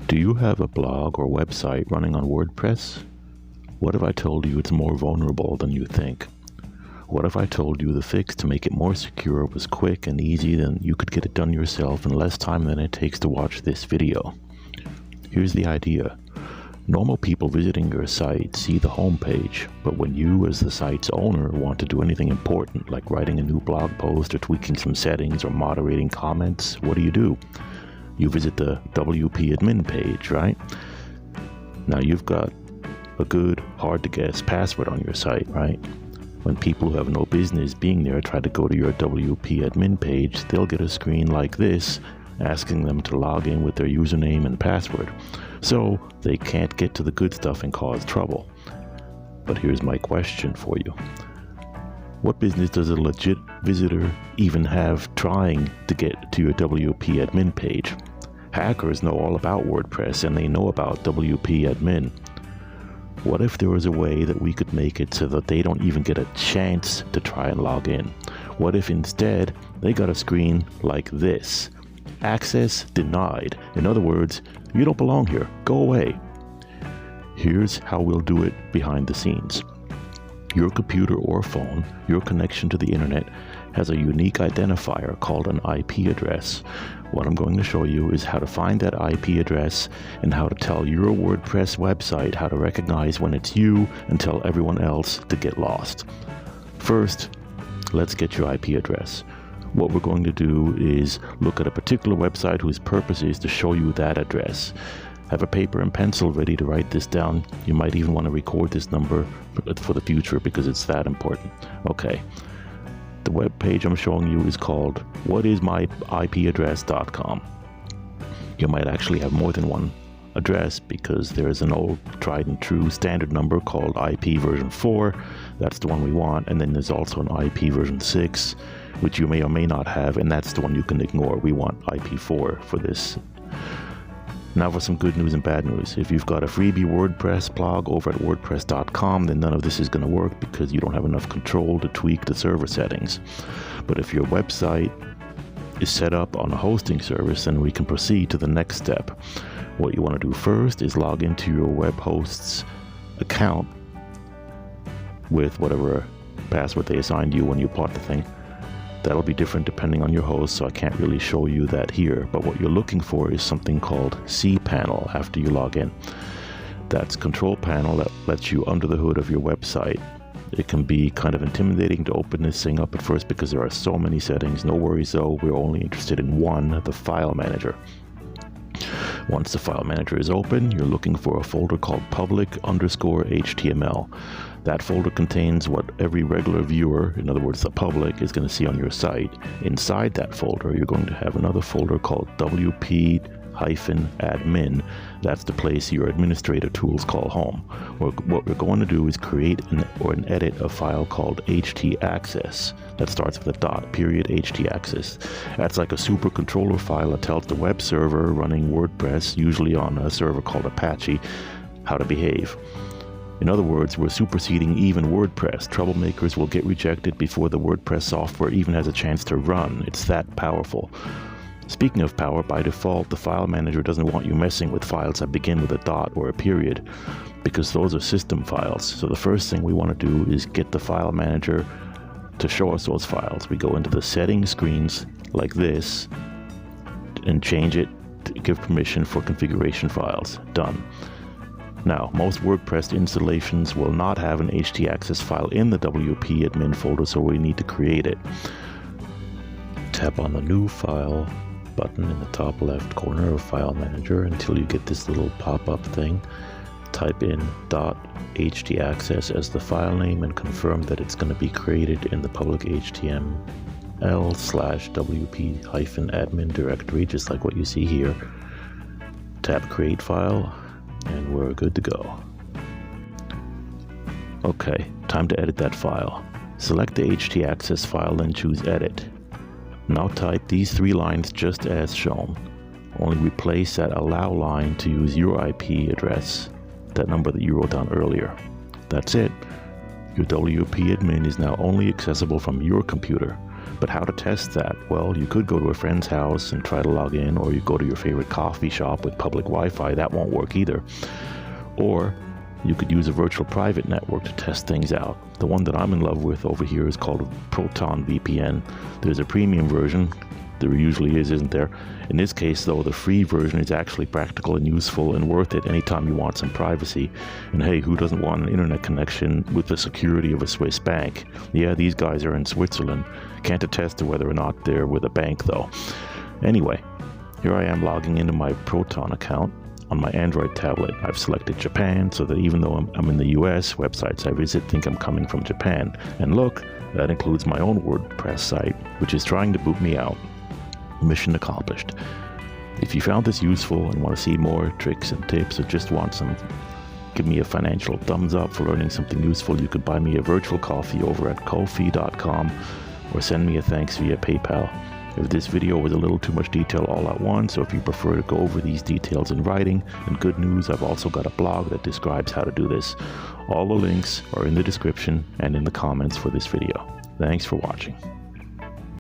Do you have a blog or website running on WordPress? What if I told you it's more vulnerable than you think? What if I told you the fix to make it more secure was quick and easy, then you could get it done yourself in less time than it takes to watch this video? Here's the idea. Normal people visiting your site see the home page, but when you, as the site's owner, want to do anything important, like writing a new blog post or tweaking some settings or moderating comments, what do? You visit the WP admin page, right? Now you've got a good, hard to guess password on your site, right? When people who have no business being there try to go to your WP admin page, they'll get a screen like this asking them to log in with their username and password. So they can't get to the good stuff and cause trouble. But here's my question for you. What business does a legit visitor even have trying to get to your WP admin page? Hackers know all about WordPress and they know about WP admin. What if there was a way that we could make it so that they don't even get a chance to try and log in? What if instead they got a screen like this? Access denied. In other words, you don't belong here. Go away. Here's how we'll do it behind the scenes. Your computer or phone, your connection to the internet, has a unique identifier called an IP address. What I'm going to show you is how to find that IP address and how to tell your WordPress website how to recognize when it's you and tell everyone else to get lost. First, let's get your IP address. What we're going to do is look at a particular website whose purpose is to show you that address. Have a paper and pencil ready to write this down. You might even want to record this number for the future because it's that important. Okay. The web page I'm showing you is called whatismyipaddress.com. You might actually have more than one address because there's an old tried and true standard number called IP version 4. That's the one we want. And then there's also an IP version 6, which you may or may not have, and that's the one you can ignore. We want IP4 for this. Now for some good news and bad news. If you've got a freebie WordPress blog over at wordpress.com, then none of this is going to work because you don't have enough control to tweak the server settings. But if your website is set up on a hosting service, then we can proceed to the next step. What you want to do first is log into your web host's account with whatever password they assigned you when you bought the thing. That'll be different depending on your host, so I can't really show you that here. But what you're looking for is something called cPanel after you log in. That's control panel that lets you under the hood of your website. It can be kind of intimidating to open this thing up at first because there are so many settings. No worries though, we're only interested in one, the file manager. Once the file manager is open, you're looking for a folder called public_HTML. That folder contains what every regular viewer, in other words the public, is going to see on your site. Inside that folder, you're going to have another folder called WP-admin. That's the place your administrator tools call home. What we're going to do is create an edit a file called htaccess. That starts with a dot, period, htaccess. That's like a super controller file that tells the web server running WordPress, usually on a server called Apache, how to behave. In other words, we're superseding even WordPress. Troublemakers will get rejected before the WordPress software even has a chance to run. It's that powerful. Speaking of power, by default, the file manager doesn't want you messing with files that begin with a dot or a period because those are system files. So the first thing we want to do is get the file manager to show us those files. We go into the settings screens like this and change it to give permission for configuration files. Done. Now, most WordPress installations will not have an htaccess file in the WP admin folder, so we need to create it. Tap on the New File button in the top left corner of File Manager until you get this little pop-up thing. Type in .htaccess as the file name and confirm that it's going to be created in the public HTML/WP-admin directory, just like what you see here. Tap Create File, and we're good to go. Okay, time to edit that file. Select the htaccess file, then choose Edit. Now type these 3 lines just as shown. Only replace that allow line to use your IP address, that number that you wrote down earlier. That's it. Your WP admin is now only accessible from your computer. But how to test that? Well, you could go to a friend's house and try to log in, or you go to your favorite coffee shop with public Wi-Fi. That won't work either. Or you could use a virtual private network to test things out. The one that I'm in love with over here is called Proton VPN. There's a premium version. There usually is, isn't there? In this case, though, the free version is actually practical and useful and worth it anytime you want some privacy. And hey, who doesn't want an internet connection with the security of a Swiss bank? Yeah, these guys are in Switzerland. Can't attest to whether or not they're with a bank, though. Anyway, here I am logging into my Proton account. On my Android tablet, I've selected Japan, so that even though I'm in the US, websites I visit think I'm coming from Japan. And look, that includes my own WordPress site, which is trying to boot me out. Mission accomplished. If you found this useful and want to see more tricks and tips, or just want some, give me a financial thumbs up for learning something useful, you could buy me a virtual coffee over at ko-fi.com or send me a thanks via PayPal. If this video was a little too much detail all at once, or if you prefer to go over these details in writing, and good news, I've also got a blog that describes how to do this. All the links are in the description and in the comments for this video. Thanks for watching.